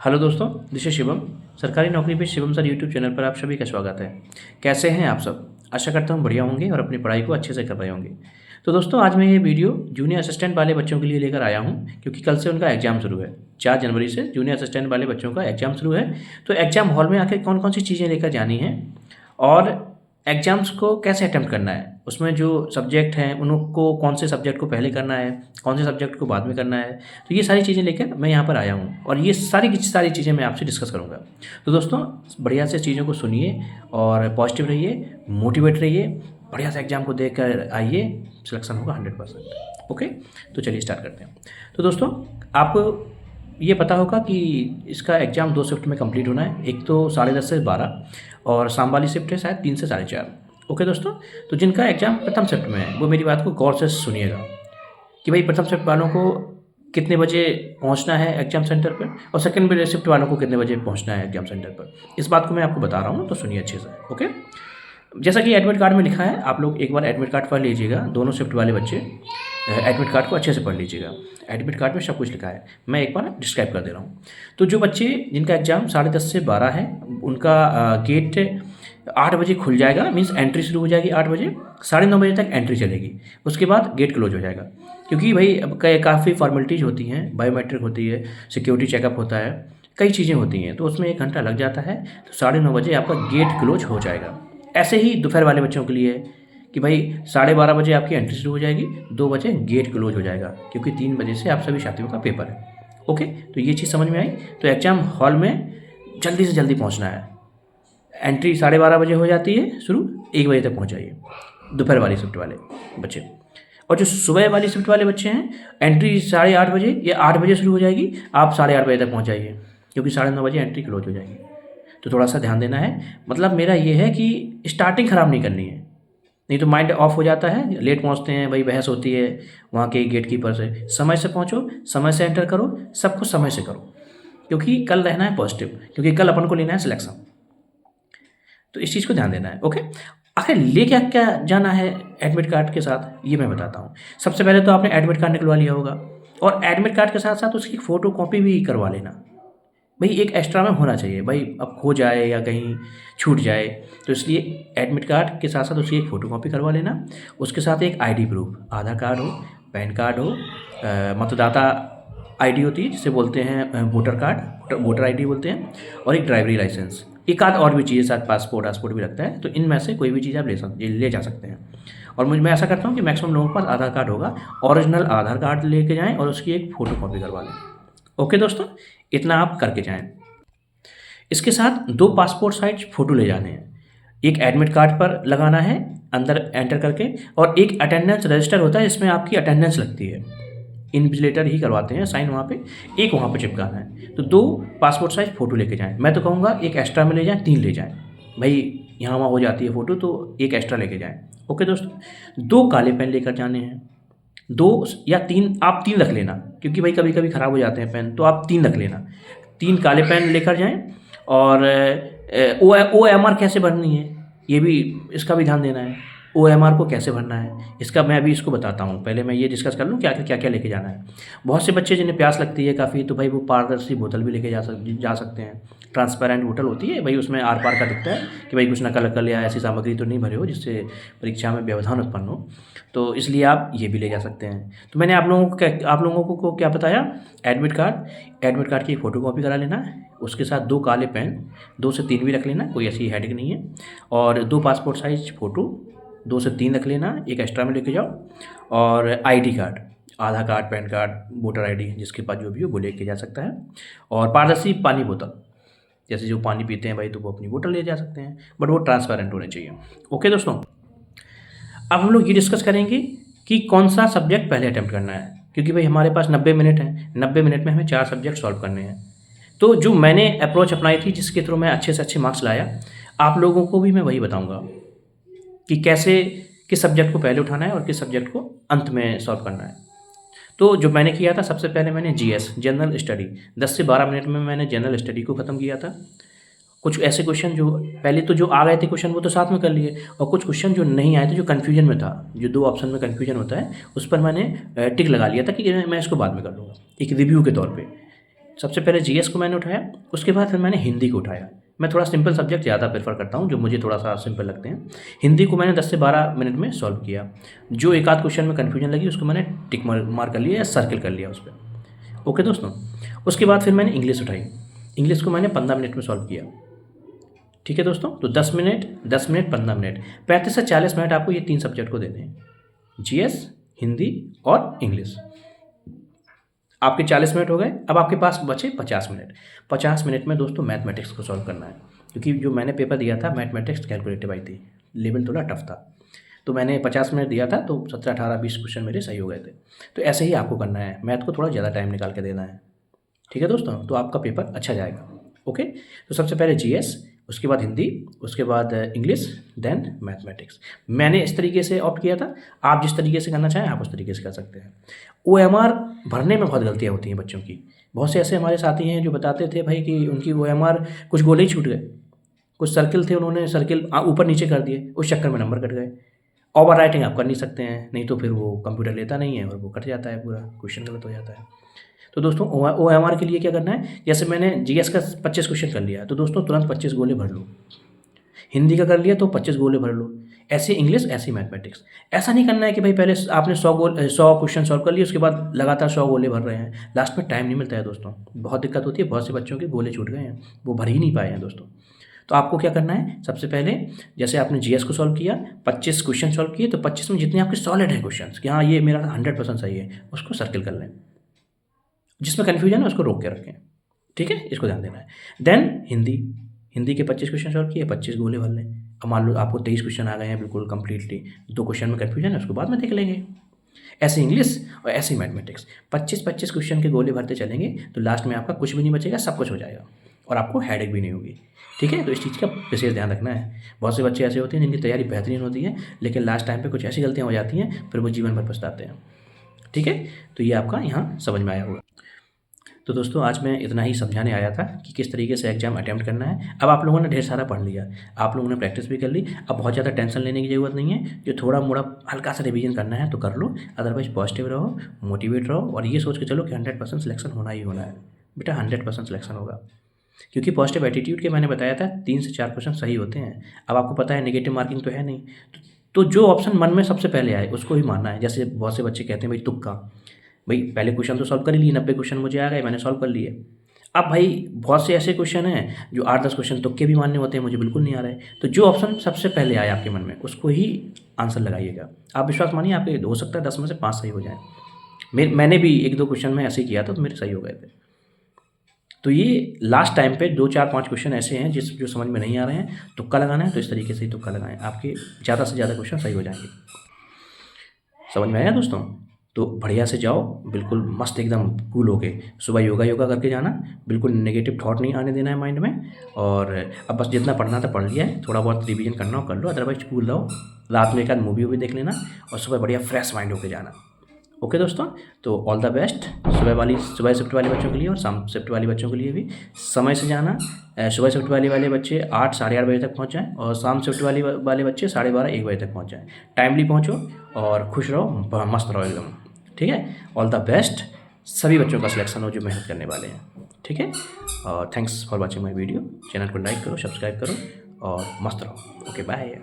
Hello दोस्तों, this is Shivam. सरकारी नौकरी पे शिवम सर यूट्यूब चैनल पर आप सभी का स्वागत है। कैसे हैं आप सब? आशा करता हूँ बढ़िया होंगे और अपनी पढ़ाई को अच्छे से कर रहे होंगे। तो दोस्तों, आज मैं ये वीडियो जूनियर असिस्टेंट वाले बच्चों के लिए लेकर आया हूँ, क्योंकि कल से उनका एग्जाम शुरू है। 4 जनवरी से जूनियर असिस्टेंट वाले बच्चों का एग्जाम शुरू है। तो एग्जाम हॉल में आकर कौन कौन सी चीज़ें लेकर जानी हैं और एग्ज़ाम्स को कैसे अटेम्प्ट करना है, उसमें जो सब्जेक्ट हैं उनको कौन से सब्जेक्ट को पहले करना है, कौन से सब्जेक्ट को बाद में करना है। तो ये सारी चीज़ें लेकर मैं यहाँ पर आया हूँ और ये सारी की सारी चीज़ें मैं आपसे डिस्कस करूँगा। तो दोस्तों, बढ़िया से चीज़ों को सुनिए और पॉजिटिव रहिए, मोटिवेट रहिए, बढ़िया से एग्ज़ाम को देख कर आइए, सिलेक्शन होगा 100%। ओके, तो चलिए स्टार्ट करते हैं। तो दोस्तों, आपको ये पता होगा कि इसका एग्ज़ाम 2 शिफ्ट में कंप्लीट होना है। एक तो 10:30 से 12 और शाम वाली शिफ्ट है शायद 3 से 4:30। ओके दोस्तों, तो जिनका एग्ज़ाम प्रथम शिफ्ट में है वो मेरी बात को गौर से सुनिएगा कि भाई प्रथम शिफ्ट वालों को कितने बजे पहुंचना है एग्ज़ाम सेंटर पर और सेकंड शिफ्ट वालों को कितने बजे पहुंचना है एग्ज़ाम सेंटर पर। इस बात को मैं आपको बता रहा हूँ, तो सुनिए अच्छे से। ओके, जैसा कि एडमिट कार्ड में लिखा है, आप लोग एक बार एडमिट कार्ड पढ़ लीजिएगा। दोनों शिफ्ट वाले बच्चे एडमिट कार्ड को अच्छे से पढ़ लीजिएगा। एडमिट कार्ड में सब कुछ लिखा है, मैं एक बार डिस्क्राइब कर दे रहा हूँ। तो जो बच्चे जिनका एग्ज़ाम 10:30 से 12 है, उनका गेट 8 बजे खुल जाएगा, मीन्स एंट्री शुरू हो जाएगी 8 बजे, 9:30 बजे तक एंट्री चलेगी। उसके बाद गेट क्लोज हो जाएगा, क्योंकि भाई अब काफ़ी फॉर्मेलिटीज़ होती हैं, बायोमेट्रिक होती है, सिक्योरिटी चेकअप होता है, कई चीज़ें होती हैं, तो उसमें 1 घंटा लग जाता है। तो 9:30 बजे आपका गेट क्लोज हो जाएगा। ऐसे ही दोपहर वाले बच्चों के लिए कि भाई 12:30 बजे आपकी एंट्री शुरू हो जाएगी, 2 बजे गेट क्लोज हो जाएगा, क्योंकि 3 बजे से आप सभी छात्रों का पेपर है। ओके, तो ये चीज़ समझ में आई। तो एग्ज़ाम हॉल में जल्दी से जल्दी पहुंचना है। एंट्री 12:30 बजे हो जाती है शुरू, 1 बजे तक पहुंच जाइए दोपहर वाली शिफ्ट वाले बच्चे। और जो सुबह वाली शिफ्ट वाले बच्चे हैं, एंट्री 8:30 बजे या 8 बजे शुरू हो जाएगी, आप 8:30 बजे तक पहुँच जाइए, क्योंकि 9:30 बजे एंट्री क्लोज हो जाएगी। तो थोड़ा सा ध्यान देना है। मतलब मेरा ये है कि स्टार्टिंग ख़राब नहीं करनी है, नहीं तो माइंड ऑफ हो जाता है। लेट पहुंचते हैं भाई, बहस होती है वहाँ के गेट कीपर से। समय से पहुंचो, समय से एंटर करो, सब कुछ समय से करो, क्योंकि कल रहना है पॉजिटिव, क्योंकि कल अपन को लेना है सिलेक्शन। तो इस चीज़ को ध्यान देना है। ओके, आखिर ले क्या क्या जाना है एडमिट कार्ड के साथ, ये मैं बताता हूँ। सबसे पहले तो आपने एडमिट कार्ड निकलवा लिया होगा, और एडमिट कार्ड के साथ साथ उसकी फ़ोटो कॉपी भी करवा लेना। भाई एक एक्स्ट्रा में होना चाहिए, भाई अब खो जाए या कहीं छूट जाए, तो इसलिए एडमिट कार्ड के साथ साथ उसकी एक फ़ोटोकॉपी करवा लेना। उसके साथ एक आईडी प्रूफ, आधार कार्ड हो, पैन कार्ड हो, मतदाता आईडी होती है जिसे बोलते हैं वोटर कार्ड, वोटर आईडी बोलते हैं, और एक ड्राइवरी लाइसेंस। एक आध और भी चीज़ें, साथ पासपोर्ट भी लगता है, तो इनमें से कोई भी चीज़ आप ले जा सकते हैं। और मैं ऐसा करता हूँ कि मैक्सिमम लोगों के पास आधार कार्ड होगा, ओरिजिनल आधार कार्ड लेके जाएँ और उसकी एक फ़ोटोकॉपी करवा लें। ओके दोस्तों, इतना आप करके जाएं। इसके साथ 2 पासपोर्ट साइज फ़ोटो ले जाने हैं। एक एडमिट कार्ड पर लगाना है अंदर एंटर करके, और एक अटेंडेंस रजिस्टर होता है जिसमें आपकी अटेंडेंस लगती है, इन्विजिलेटर ही करवाते हैं साइन वहाँ पे, एक वहाँ पे चिपकाना है। तो 2 पासपोर्ट साइज फ़ोटो लेके जाएँ। मैं तो कहूँगा एक एक्स्ट्रा में ले जाएँ, 3 ले जाएँ, भाई यहाँ वहाँ हो जाती है फ़ोटो, तो एक एक्स्ट्रा लेके जाएँ। ओके दोस्तों, 2 काले पेन लेकर जाने हैं, 2 या 3, आप 3 रख लेना, क्योंकि भाई कभी कभी ख़राब हो जाते हैं पेन, तो आप 3 रख लेना। 3 काले पेन लेकर जाएं। और OMR कैसे भरनी है, ये भी, इसका भी ध्यान देना है। OMR को कैसे भरना है, इसका मैं अभी इसको बताता हूँ। पहले मैं ये डिस्कस कर लूँ क्या क्या लेके जाना है। बहुत से बच्चे जिन्हें प्यास लगती है काफ़ी, तो भाई वो पारदर्शी बोतल भी लेके जा सकते हैं। ट्रांसपेरेंट बोतल होती है भाई, उसमें आर पार का दिखता है कि भाई कुछ नकल अकल या ऐसी सामग्री तो नहीं भरे हो जिससे परीक्षा में व्यवधान उत्पन्न हो, तो इसलिए आप ये भी ले जा सकते हैं। तो मैंने आप लोगों को क्या बताया, एडमिट कार्ड की फ़ोटोकॉपी करा लेना, उसके साथ 2 काले पेन, 2 से 3 भी रख लेना, कोई ऐसी हेडेक नहीं है, और 2 पासपोर्ट साइज फ़ोटो 2 से 3 रख लेना, एक एक्स्ट्रा में लेके जाओ, और ID card, Aadhaar card, PAN card, voter ID, जिसके पास जो भी हो वो लेके जा सकता है। और पारदर्शी पानी बोतल, जैसे जो पानी पीते हैं भाई, तो वो अपनी बोतल ले जा सकते हैं, बट वो ट्रांसपेरेंट होने चाहिए। ओके दोस्तों, अब हम लोग ये डिस्कस करेंगे कि कौन सा सब्जेक्ट पहले अटेम्प्ट करना है, क्योंकि भाई हमारे पास 90 मिनट हैं, 90 मिनट में हमें 4 सब्जेक्ट सॉल्व करने हैं। तो जो मैंने अप्रोच अपनाई थी, जिसके थ्रू मैं अच्छे से अच्छे मार्क्स लाया, आप लोगों को भी मैं वही बताऊंगा कि कैसे किस सब्जेक्ट को पहले उठाना है और किस सब्जेक्ट को अंत में सॉल्व करना है। तो जो मैंने किया था, सबसे पहले मैंने GS जनरल स्टडी 10 से 12 मिनट में मैंने जनरल स्टडी को ख़त्म किया था। कुछ ऐसे क्वेश्चन जो पहले तो जो आ गए थे क्वेश्चन, वो तो साथ में कर लिए, और कुछ क्वेश्चन जो नहीं आए थे, जो कन्फ्यूजन में था, जो 2 ऑप्शन में कन्फ्यूजन होता है, उस पर मैंने टिक लगा लिया था कि मैं इसको बाद में कर लूँगा, एक रिव्यू के तौर पे। सबसे पहले जीएस को मैंने उठाया, उसके बाद फिर मैंने हिंदी को उठाया। मैं थोड़ा सिंपल सब्जेक्ट ज़्यादा प्रेफर करता हूँ, जो मुझे थोड़ा सा सिंपल लगते हैं। हिंदी को मैंने 10 से 12 मिनट में सॉल्व किया। जो एक आध क्वेश्चन में कन्फ्यूजन लगी उसको मैंने टिक मार कर लिया या सर्किल कर लिया उस पर। ओके दोस्तों, उसके बाद फिर मैंने इंग्लिश उठाई। इंग्लिश को मैंने 15 मिनट में सॉल्व किया। ठीक है दोस्तों, तो 10 मिनट 15 मिनट 35 से 40 मिनट आपको ये 3 सब्जेक्ट को देने हैं, जीएस, हिंदी और इंग्लिश। आपके 40 मिनट हो गए। अब आपके पास बचे 50 मिनट। 50 मिनट में दोस्तों मैथमेटिक्स को सॉल्व करना है, क्योंकि जो मैंने पेपर दिया था मैथमेटिक्स कैलकुलेटिव आई थी, लेवल थोड़ा टफ था, तो मैंने 50 मिनट दिया था, तो 17, 18, 20 क्वेश्चन मेरे सही हो गए थे। तो ऐसे ही आपको करना है, मैथ को थोड़ा ज़्यादा टाइम निकाल के देना है। ठीक है दोस्तों, तो आपका पेपर अच्छा जाएगा। ओके, तो सबसे पहले जीएस, उसके बाद हिंदी, उसके बाद इंग्लिश, देन मैथमेटिक्स। मैंने इस तरीके से ऑप्ट किया था। आप जिस तरीके से करना चाहें आप उस तरीके से कर सकते हैं। ओएमआर भरने में बहुत गलतियाँ होती हैं बच्चों की। बहुत से ऐसे हमारे साथी हैं जो बताते थे भाई कि उनकी ओएमआर कुछ गोले ही छूट गए, कुछ सर्किल थे, उन्होंने सर्किल ऊपर नीचे कर दिए, उस चक्कर में नंबर कट गए। ओवर राइटिंग आप कर नहीं सकते हैं, नहीं तो फिर वो कंप्यूटर लेता नहीं है और वो कट जाता है, पूरा क्वेश्चन गलत हो जाता है। तो दोस्तों ओएमआर के लिए क्या करना है, जैसे मैंने जीएस का 25 क्वेश्चन कर लिया, तो दोस्तों तुरंत 25 गोले भर लो। हिंदी का कर लिया तो 25 गोले भर लो। ऐसे इंग्लिश, ऐसे मैथमेटिक्स। ऐसा नहीं करना है कि भाई पहले आपने 100 क्वेश्चन सॉल्व कर लिए, उसके बाद लगातार 100 गोले भर रहे हैं। लास्ट में टाइम नहीं मिलता है दोस्तों, बहुत दिक्कत होती है। बहुत से बच्चों के गोले छूट गए हैं, वो भर ही नहीं पाए हैं दोस्तों। तो आपको क्या करना है, सबसे पहले जैसे आपने जीएस को सॉल्व किया, 25 क्वेश्चन सॉल्व किए, तो 25 में जितने आपके सॉलिड हैं क्वेश्चन कि हाँ ये मेरा 100% सही है, उसको सर्किल कर लें। जिसमें कन्फ्यूजन है उसको रोक के रखें। ठीक है, इसको ध्यान देना है। देन हिंदी के 25 क्वेश्चन सॉल्व किए, 25 गोले भर लें। अब मान लो आपको 23 क्वेश्चन आ गए हैं बिल्कुल कंप्लीटली, 2 क्वेश्चन में कन्फ्यूजन है, उसको बाद में देख लेंगे। ऐसे इंग्लिश और ऐसे मैथमेटिक्स 25 क्वेश्चन के गोले भरते चलेंगे, तो लास्ट में आपका कुछ भी नहीं बचेगा, सब कुछ हो जाएगा और आपको हेडेक भी नहीं होगी। ठीक है, तो इस चीज़ का विशेष ध्यान रखना है। बहुत से बच्चे ऐसे होते हैं जिनकी तैयारी बेहतरीन होती है, लेकिन लास्ट टाइम पे कुछ ऐसी गलतियाँ हो जाती हैं, फिर वो जीवन भर पछताते हैं। ठीक है, तो ये आपका यहाँ समझ में आया होगा। तो दोस्तों आज मैं इतना ही समझाने आया था कि किस तरीके से एग्जाम अटैम्प्ट करना है। अब आप लोगों ने ढेर सारा पढ़ लिया, आप लोगों ने प्रैक्टिस भी कर ली, अब बहुत ज़्यादा टेंशन लेने की ज़रूरत नहीं है। जो थोड़ा मोड़ा हल्का सा रिवीजन करना है तो कर लो, अदरवाइज पॉजिटिव रहो, मोटिवेट रहो और ये सोच के चलो कि 100% सिलेक्शन होना ही होना है। बेटा 100% सिलेक्शन होगा, क्योंकि पॉजिटिव एटीट्यूड के मैंने बताया था 3 से 4 क्वेश्चन सही होते हैं। अब आपको पता है नेगेटिव मार्किंग तो है नहीं, तो जो ऑप्शन मन में सबसे पहले आए उसको ही मानना है। जैसे बहुत से बच्चे कहते हैं भाई तुक्का, भाई पहले क्वेश्चन तो सॉल्व कर ही लिए, 90 क्वेश्चन मुझे आ गए, मैंने सॉल्व कर लिए। अब भाई बहुत से ऐसे क्वेश्चन हैं जो 8-10 क्वेश्चन तुक्के भी मानने होते हैं, मुझे बिल्कुल नहीं आ रहे। तो जो ऑप्शन सबसे पहले आए आपके मन में उसको ही आंसर लगाइएगा। आप विश्वास मानिए, आपके हो सकता है 10 में से 5 सही हो जाए। मैंने भी 1-2 क्वेश्चन में ऐसे ही किया था, तो मेरे सही हो गए थे। तो ये लास्ट टाइम पे 2, 4, 5 क्वेश्चन ऐसे हैं जो समझ में नहीं आ रहे हैं, तुक्का लगाना है तो इस तरीके से ही तुक्का लगाएं, आपके ज़्यादा से ज़्यादा क्वेश्चन सही हो जाएंगे। समझ में आया दोस्तों? तो बढ़िया से जाओ, बिल्कुल मस्त एकदम कूल होके सुबह योगा करके जाना, बिल्कुल नेगेटिव थॉट नहीं आने देना है माइंड में। और अब बस जितना पढ़ना था पढ़ लिया है, थोड़ा बहुत रिवीजन करना हो कर लो, अदरवाइज कूल रहो। रात में एक आध मूवी भी देख लेना और सुबह बढ़िया फ्रेश माइंड होके जाना। ओके दोस्तों, तो ऑल द बेस्ट सुबह शिफ्ट वाले बच्चों के लिए और शाम शिफ्ट वाले बच्चों के लिए भी। समय से जाना, सुबह शिफ्ट वाले बच्चे 8, साढ़े 8 बजे तक पहुंच जाएं और शाम शिफ्ट वाले बच्चे 12:30, 1 बजे तक पहुंच जाएं। टाइमली पहुंचो और खुश रहो, मस्त रहो एकदम। ठीक है, ऑल द बेस्ट। सभी बच्चों का सिलेक्शन हो जो मेहनत करने वाले हैं। ठीक है, और thanks for watching my video. Channel को लाइक करो, सब्सक्राइब करो और मस्त रहो। Okay, bye.